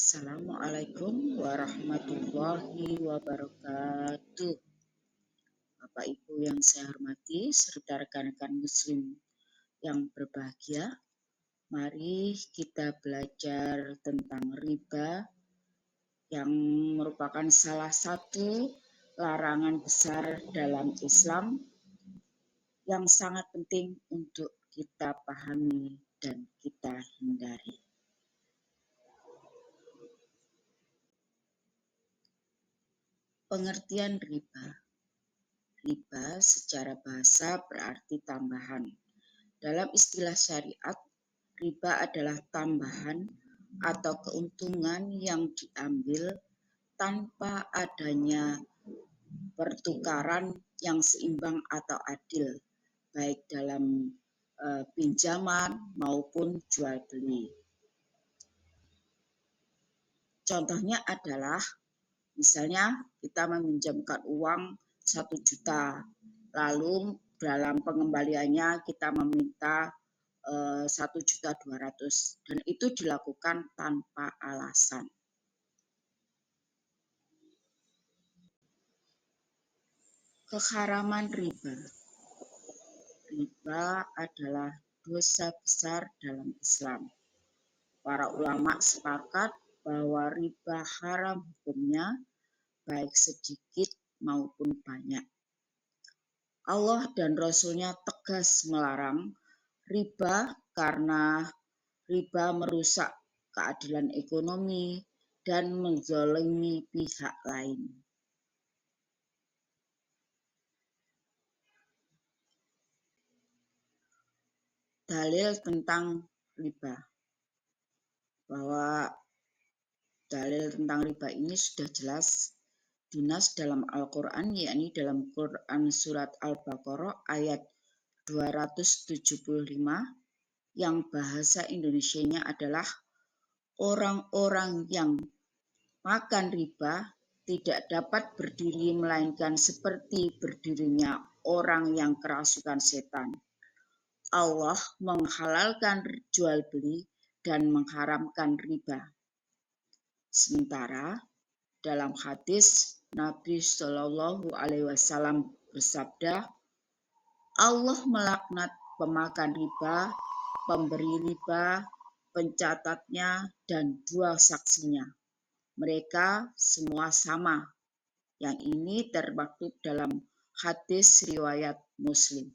Assalamualaikum warahmatullahi wabarakatuh. Bapak Ibu yang saya hormati serta rekan-rekan muslim yang berbahagia, mari kita belajar tentang riba yang merupakan salah satu larangan besar dalam Islam yang sangat penting untuk kita pahami dan kita hindari. Pengertian riba. Riba secara bahasa berarti tambahan. Dalam istilah syariat, riba adalah tambahan atau keuntungan yang diambil tanpa adanya pertukaran yang seimbang atau adil, baik dalam pinjaman maupun jual beli. Contohnya adalah misalnya kita meminjamkan uang 1 juta, lalu dalam pengembaliannya kita meminta 1.200.000 dan itu dilakukan tanpa alasan. Keharaman riba. Riba adalah dosa besar dalam Islam. Para ulama sepakat bahwa riba haram hukumnya, baik sedikit maupun banyak. Allah dan Rasul-Nya tegas melarang riba karena riba merusak keadilan ekonomi dan menzalimi pihak lain. Dalil tentang riba. Bahwa dalil tentang riba ini sudah jelas dinas dalam Al-Quran, yakni dalam Quran surat Al-Baqarah ayat 275 yang bahasa Indonesianya adalah orang-orang yang makan riba tidak dapat berdiri melainkan seperti berdirinya orang yang kerasukan setan. Allah menghalalkan jual beli dan mengharamkan riba. Sementara dalam hadis Nabi Shallallahu Alaihi Wasallam bersabda, Allah melaknat pemakan riba, pemberi riba, pencatatnya, dan 2 saksinya. Mereka semua sama. Yang ini termaktub dalam hadis riwayat Muslim.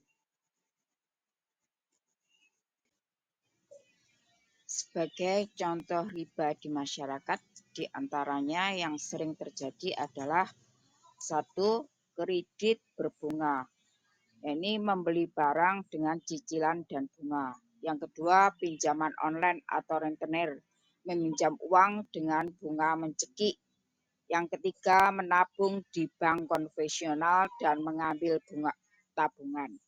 Sebagai contoh riba di masyarakat, di antaranya yang sering terjadi adalah 1. Kredit berbunga. Ini membeli barang dengan cicilan dan bunga. Yang kedua, pinjaman online atau rentenir, meminjam uang dengan bunga mencekik. Yang ketiga, menabung di bank konvensional dan mengambil bunga tabungan.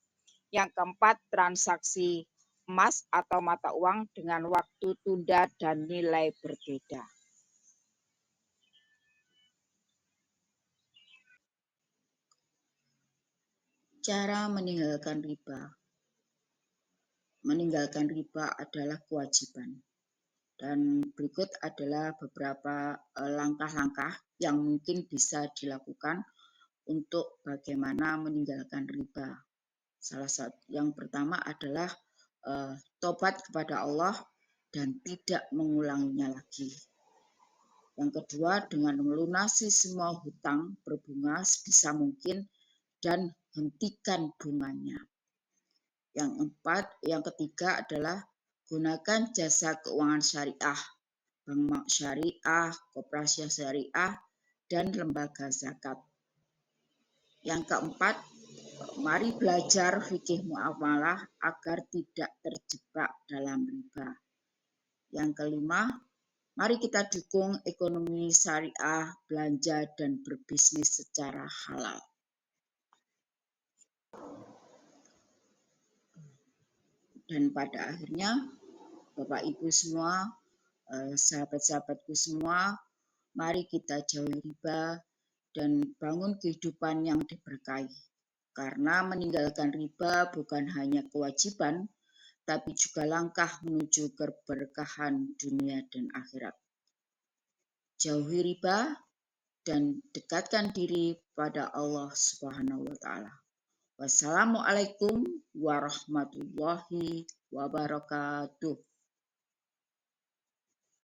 Yang keempat, transaksi emas atau mata uang dengan waktu tunda dan nilai berbeda. Cara meninggalkan riba. Meninggalkan riba adalah kewajiban. Dan berikut adalah beberapa langkah-langkah yang mungkin bisa dilakukan untuk bagaimana meninggalkan riba. Salah satu yang pertama adalah tobat kepada Allah dan tidak mengulanginya lagi. Yang kedua, dengan melunasi semua hutang berbunga sebisa mungkin dan hentikan bunganya. Yang ketiga adalah gunakan jasa keuangan syariah, bank syariah, koperasi syariah, dan lembaga zakat. Yang keempat, mari belajar fikih muamalah agar tidak terjebak dalam riba. Yang kelima, mari kita dukung ekonomi syariah, belanja, dan berbisnis secara halal. Dan pada akhirnya, Bapak Ibu semua, sahabat-sahabatku semua, mari kita jauhi riba dan bangun kehidupan yang diberkahi. Karena meninggalkan riba bukan hanya kewajiban, tapi juga langkah menuju keberkahan dunia dan akhirat. jauhi riba, dan dekatkan diri pada Allah Subhanahu wa Ta'ala. Wassalamualaikum warahmatullahi wabarakatuh.